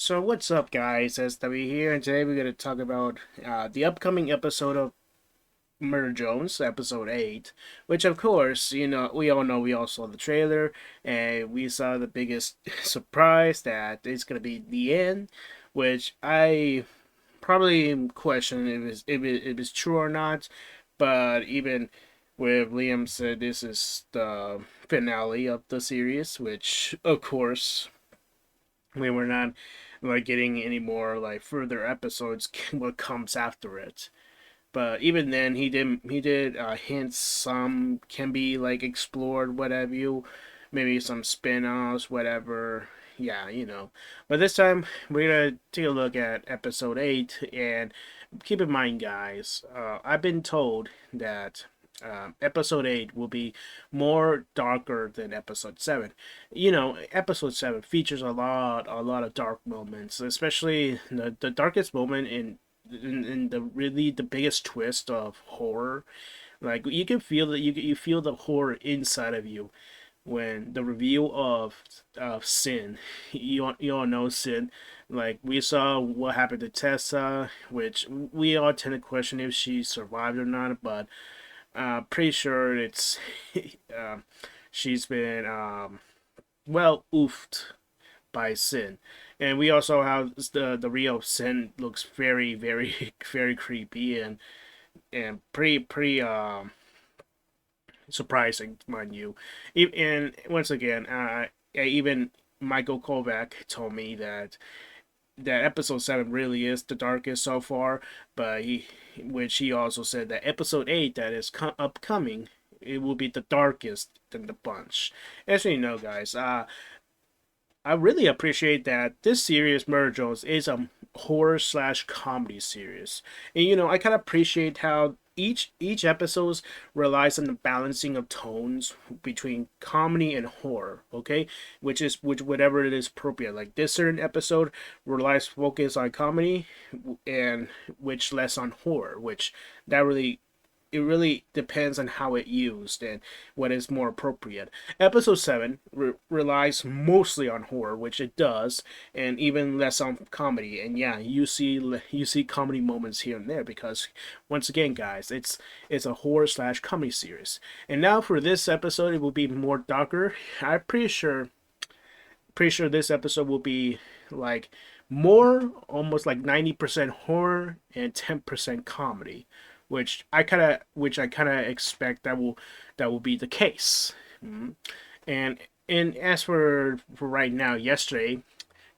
So what's up, guys? SW here, and today we're going to talk about the upcoming episode of Murder Jones, episode 8, which of course, we all know, we all saw the trailer, and we saw the biggest surprise that it's going to be the end, which I probably question if it's true or not, but even with Liam said this is the finale of the series, which of course we were not like getting any more like further episodes what comes after it. But even then he did hints some can be like explored, whatever you, maybe some spin-offs, whatever. Yeah, but this time we're gonna take a look at episode 8. And keep in mind, guys, I've been told that episode 8 will be more darker than episode 7. Episode 7 features a lot of dark moments, especially the darkest moment in the really the biggest twist of horror. Like you can feel that you feel the horror inside of you when the reveal of Sin. You all know Sin. Like we saw what happened to Tessa, which we all tend to question if she survived or not, but pretty sure it's uh, she's been well oofed by Sin. And we also have the real Sin looks very very very creepy and pretty surprising, mind you. And once again, even Michael Kovac told me that episode 7 really is the darkest so far, but which he also said that episode 8 that is upcoming, it will be the darkest than the bunch. As you know, guys, I really appreciate that this series, Murder Jones, is a horror slash comedy series. And I kind of appreciate how each episode relies on the balancing of tones between comedy and horror, okay? Which whatever it is appropriate. Like this certain episode relies focus on comedy and which less on horror, which that really it really depends on how it used and what is more appropriate. Episode 7 relies mostly on horror, which it does, and even less on comedy. And yeah, you see comedy moments here and there because once again, guys, it's a horror slash comedy series. And now for this episode, it will be more darker. I'm pretty sure this episode will be like more almost like 90% horror and 10% comedy, which I kind of expect that will be the case. Mhm. And as for right now, yesterday,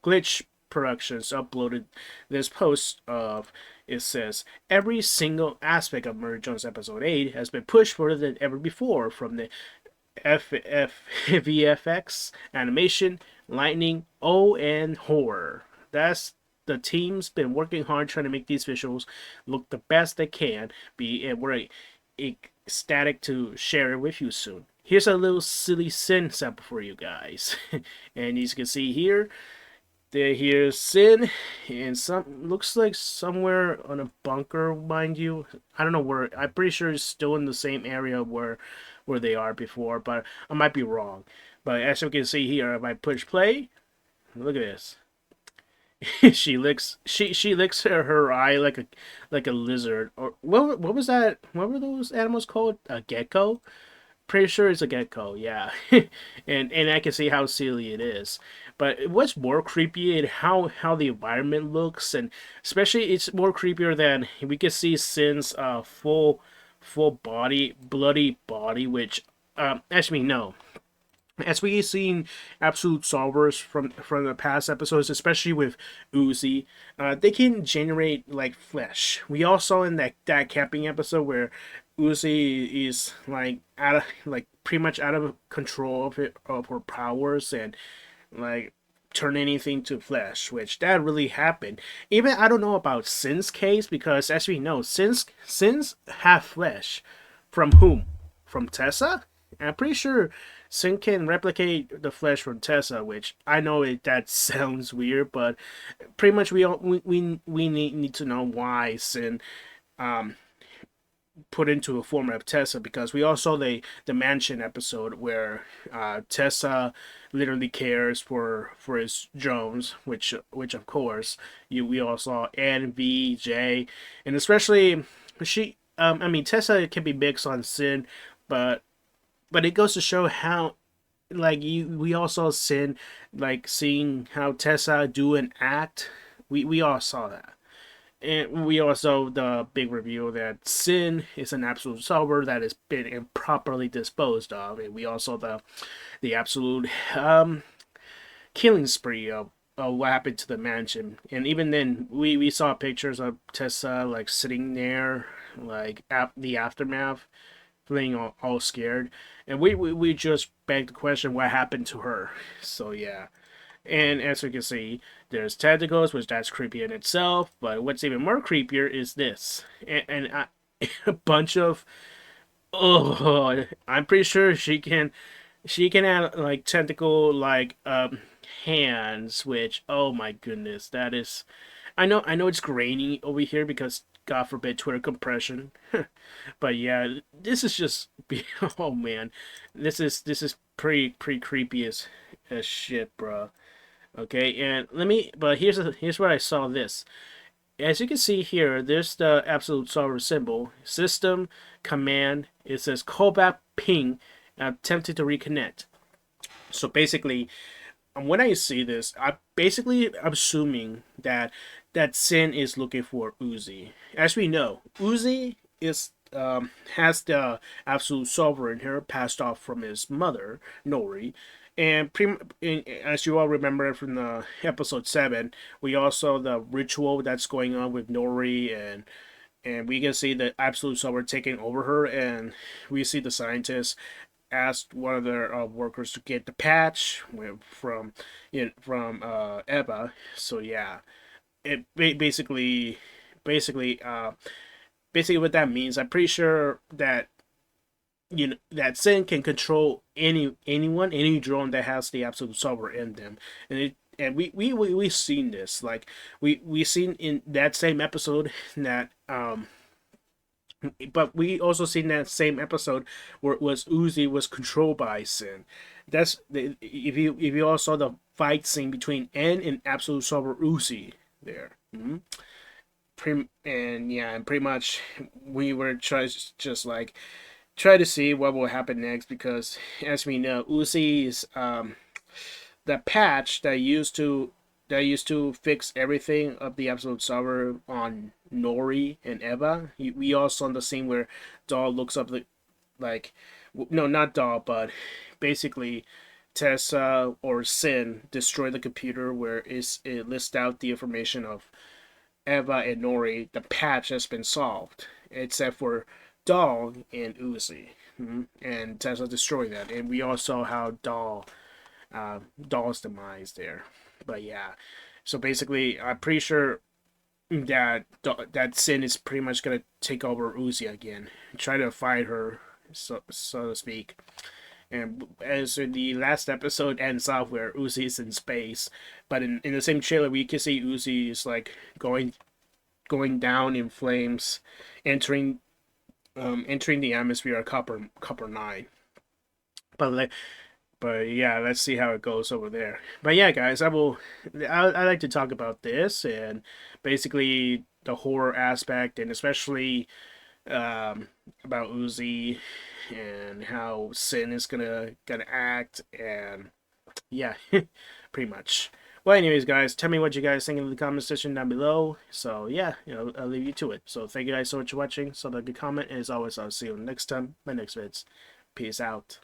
Glitch Productions uploaded this post of it says every single aspect of Murder Jones episode 8 has been pushed further than ever before, from the VFX, animation, lightning, and horror. That's the team's been working hard trying to make these visuals look the best they can be, and we're ecstatic to share it with you soon. Here's a little silly Sin sample for you guys, and as you can see here, here's Sin, and some looks like somewhere on a bunker, mind you. I don't know where. I'm pretty sure it's still in the same area where they are before, but I might be wrong. But as you can see here, if I push play, look at this. She licks her eye like a lizard. Or what was that? What were those animals called? A gecko? Pretty sure it's a gecko, yeah. And I can see how silly it is. But what's more creepy is how the environment looks, and especially it's more creepier than we can see Sin's full body, bloody body, which actually no. As we've seen absolute solvers from the past episodes, especially with Uzi, they can generate like flesh. We all saw in that camping episode where Uzi is like out of like pretty much out of control of her powers and like turn anything to flesh, which that really happened. Even I don't know about Sin's case because as we know, Sin's have flesh from whom? From Tessa? I'm pretty sure Sin can replicate the flesh from Tessa, which I know that sounds weird, but pretty much we need to know why Sin um put into a format of Tessa, because we all saw the mansion episode where Tessa literally cares for his drones, which of course we all saw N, V, J, and especially she. I mean, Tessa can be mixed on Sin, but it goes to show how, like, we all saw Sin, like seeing how Tessa do and act. We all saw that. And we also the big reveal that Sin is an absolute solver that has been improperly disposed of, and we also the absolute killing spree of what happened to the mansion. And even then, we saw pictures of Tessa like sitting there, like the aftermath, feeling all scared, and we just begged the question, what happened to her? So yeah. And as you can see, there's tentacles, which that's creepy in itself. But what's even more creepier is this, and a bunch of, oh, I'm pretty sure she can add like tentacle like hands, which, oh my goodness, that is, I know it's grainy over here because God forbid Twitter compression, but yeah, this is just oh man, this is pretty creepy as shit, bro. Okay, and but here's where I saw this. As you can see here, there's the absolute solver symbol, system, command. It says callback ping, attempted to reconnect. So basically, when I see this, I'm basically assuming that Sin is looking for Uzi. As we know, Uzi is has the absolute solver in her, passed off from his mother, Nori. And as you all remember from the episode 7, we also the ritual that's going on with Nori, and we can see the absolute solver taking over her, and we see the scientists asked one of their workers to get the patch from Eva. So yeah, it basically what that means. I'm pretty sure that that Sin can control any drone that has the absolute solver in them, and we've seen this, like we seen in that same episode that but we also seen that same episode where it was Uzi was controlled by Sin. That's the if you all saw the fight scene between N and absolute solver Uzi there. And yeah, and pretty much we were just like try to see what will happen next, because as we know, Uzi's the patch that used to fix everything of the absolute solver on Nori and Eva. We also saw the scene where Doll looks up like no, not Doll, but basically Tessa or Sin destroy the computer where it lists out the information of Eva and Nori. The patch has been solved, except for Doll and Uzi. And Tessa destroyed that, and we all saw how Doll's demise there. But yeah, so basically, I'm pretty sure that Sin is pretty much gonna take over Uzi again, try to fight her, so to speak. And as the last episode ends off where Uzi is in space, but in the same trailer we can see Uzi is like going down in flames, entering the atmosphere of copper 9. But yeah, let's see how it goes over there. But yeah, guys, I like to talk about this, and basically the horror aspect, and especially about Uzi and how Sin is gonna act, and yeah, pretty much. Well, anyways, guys, tell me what you guys think in the comment section down below. So yeah, I'll leave you to it. So thank you guys so much for watching. So like a comment, and as always, I'll see you next time, my next vids. Peace out.